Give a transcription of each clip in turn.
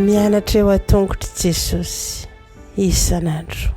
mianatra eo a-tongotry Jesosy isan'andro.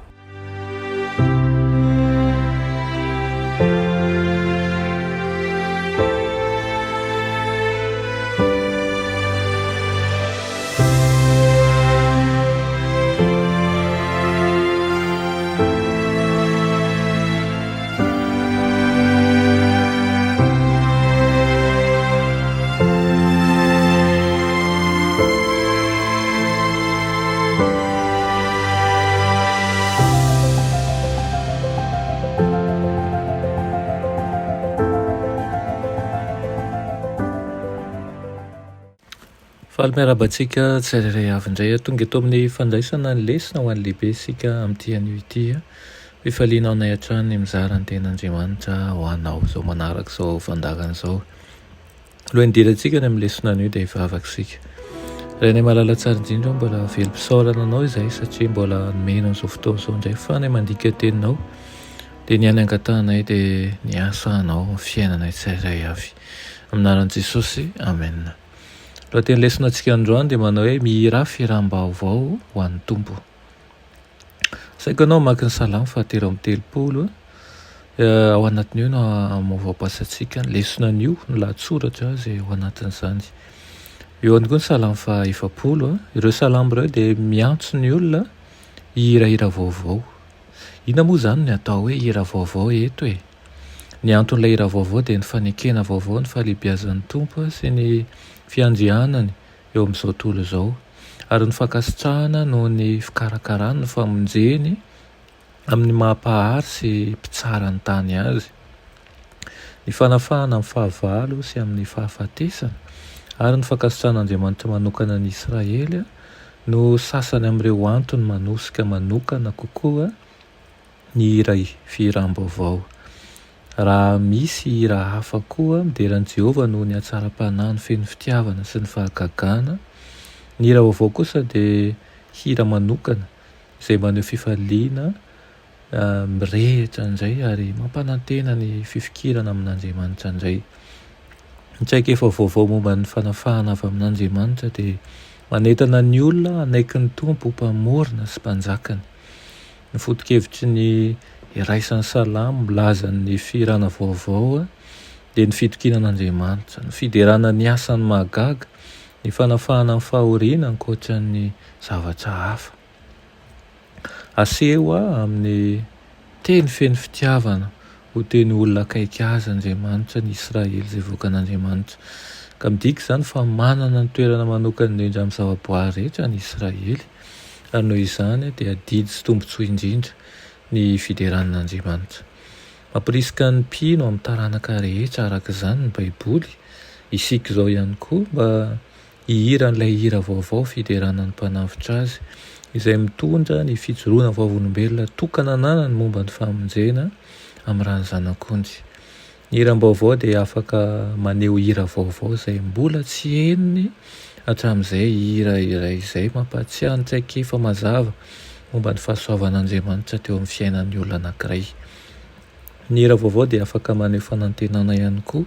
Faly-miarabantsika tsirairay avy indray tonga eto amin'ny fandraisana ny lesona ho an'ny lehibe sika amin'ity anio ity fifaliana anay hatrany mizara ny ten'Andriamanitra ho anao izao manaraka izao fandakana izao. Aloha indirantsika ny amin'ny lesona anio dia hivavaka sika. Raha nay malala tsara indrindra mbola velom-pisaorana anao izay satria mbola nomenao izao fotoana izao indray fa nay mandika teninao dia ny any angatanay dia ny asa anao fiainanay tsirairay avy. Aminaran'i Jesosy, amen. Raha teny lesona antsika androany dia manao hoe Mihirà fihiram-baovao ho an'ny Tompo. Saika anao maka ny salamo fahatelo amby telopolo ao anatin'io no amaovaom-pasantsika ny lesona an'io no lahatsoratra izay ao anatin'izany. Eo ihany koa ny salamo fa efapolo. Ireo salamo ireo dia miantso ny olona hihirahira vaovao. Inona moa izany ny atao hoe hira vaovao eto e? Ny anton'ilay hira vaovao dia ny fanekena vaovao, ny fahalehibiazan'ny Tompo sy ny fiandrianany eo amin'izao tontolo izao, ary ny fankasitrahana noho ny fikarakarana, ny famonjeny amin'ny mampahary sy mpitsara ny tany azy, ny fanafahana amin'ny fahavalo sy amin'ny fahafatesana, ary ny fankasitrahan'Andriamanitra manokana ny Israely no sasany amin'ireo antony manosika manokana kokoa ny hira fihiram-baovao. Raha misy hira hafa koa mideran'i Jehovah noho ny hatsara-panahy, ny feno fitiavana sy ny fahagagana. Ny hira vaovao kosa dia hira manokana izay maneho fifaliana mirehitra indray ary mampanantena ny fifikirana amin'Andriamanitra indray. Ny tsaika efa vaovao momba ny fanafahana avy amin'Andriamanitra dia manentana ny olona hanaiky ny Tompo mpamorona sy mpanjakany. Ny foto-kevitry ny iraisan'ny salamo milazan'ny fihirana vaovao dia ny fitokinan'Andriamanitra, ny fiderana ny asan'ny mahagaga, ny fanafahana ny fahoriana ankoatran'ny zavatra hafa. Aseho amin'ny teny feno fitiavana ho teny olona akaiky azy Andriamanitra ny Israely izay voakan'Andriamanitra. Ka midika izany fa manana ny toerana manokana indrindra amin'ny zavaboary rehetra ny Israely, ary noho izany dia didy sy tombontsoa indrindra ny fideran'Andriamanitra. Mampirisika ny mpino amin'ny taranaka rehetra araka izany ny Baiboly. Isika izao ihany koa mba hihira n'ilay hira vaovao fideranan'ny mpanavitra azy izay mitondra ny fijoroana vavolombelona tokana ananany momba ny famonjena amin'ny rany zanak'ondry. Ny hiram-baovao dia afaka maneho hira vaovao izay mbola tsy henony hatramin'izay hira iray izay mampatsiahy ny tsaikefa mazava momba ny fahasoavan'Andriamanitra teo amin'ny fiainan'ny olona anankiray. Ny hira vaovao dia afaka maneho fanantenana ihany koa,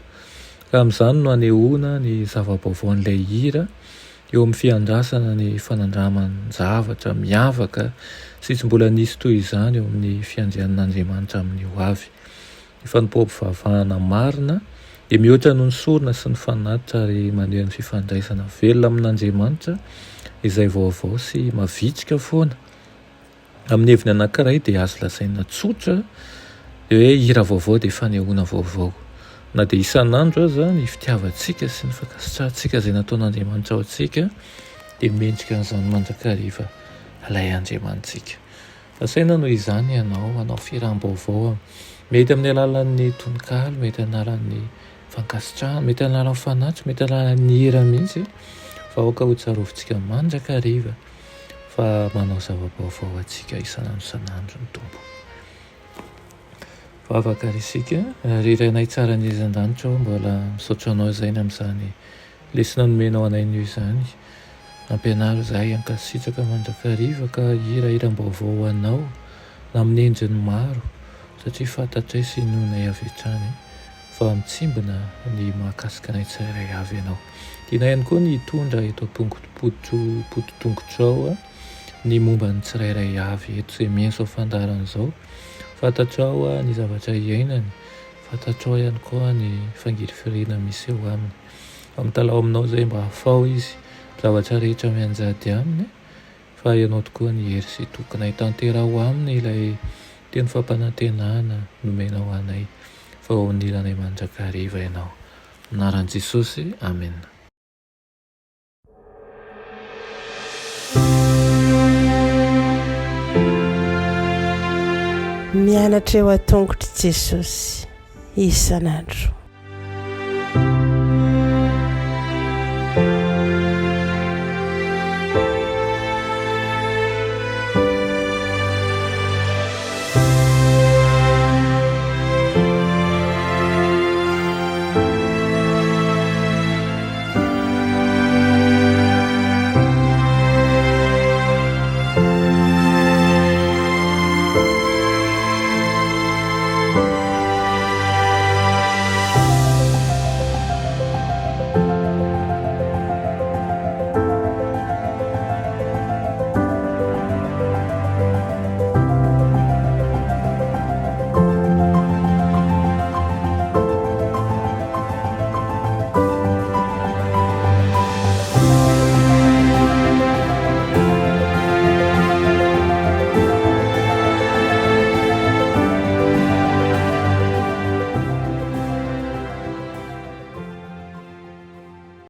ka amin'izany no anehoana ny zava-baovaon'ilay hira eo amin'ny fiandrasana ny fanandraman'ny zavatra miavaka sy tsy mbola nisy toy izany eo amin'ny fiandrian'Andriamanitra amin'ny ho avy. Ny fanompoam-pivavahana marina dia mihoatra noho ny sorona sy ny fanatitra ary maneho ny fifandraisana velona amin'Andriamanitra izay vaovao sy mavitrika foana. Amin'ny heviny anankiray dia azo lazaina tsotra hoe hira vaovao dia fanehoana vaovao. Na dia isan'andro aza ny fitiavantsika sy ny fankasitrahantsika izay nataon'Andriamanitra ao antsika dia mendrika an'izany mandrakariva ilay Andriamantsika. Lasaina noho izany hanao fihiram-baovao, mety amin'ny alalan'ny tononkalo, mety amin'ny alalan'ny fankasitrahana, mety amin'ny alalan'ny fanatitra, mety amin'ny alalan'ny hira mihitsy, fa aoka ho tsarovintsika mandrakariva fa manao zava-baovao antsika isan'andro ny Tompo. Vavaka risika, riranay tsara ny isan-danitra mbola misaotra anao izay amin'izany lesona nomenao anay izany. Ampianaro izahay hankasitraka mandrakariva ka hirahiram-baovao anao na amin'ny endriny maro satria fantatray sy nonay avy hatrany. fa mitsimbona ny mahakasika anay tsirairay avy ianao. Tiana ihany koa ny hitondra eto am-pototongotrao ny momba ny tsirairay avy eto izay mienso afandaran'izao. Fantatrao ny zavatra iainany, fantatrao ihany koa ny fangirifirina misy eo aminy.Amitalao aminao izay mba hafao izy zavatra rehetra mianjady aminy, fa ianao tokoa ny hery sy tokony hitantera ho aminy ilay teny fampanantenana nomenao anay fa ao anilanay mandrakariva ianao. Anaran'i Jesosy, amen. Mianatra eo an-tongotry Jesosy isan'andro.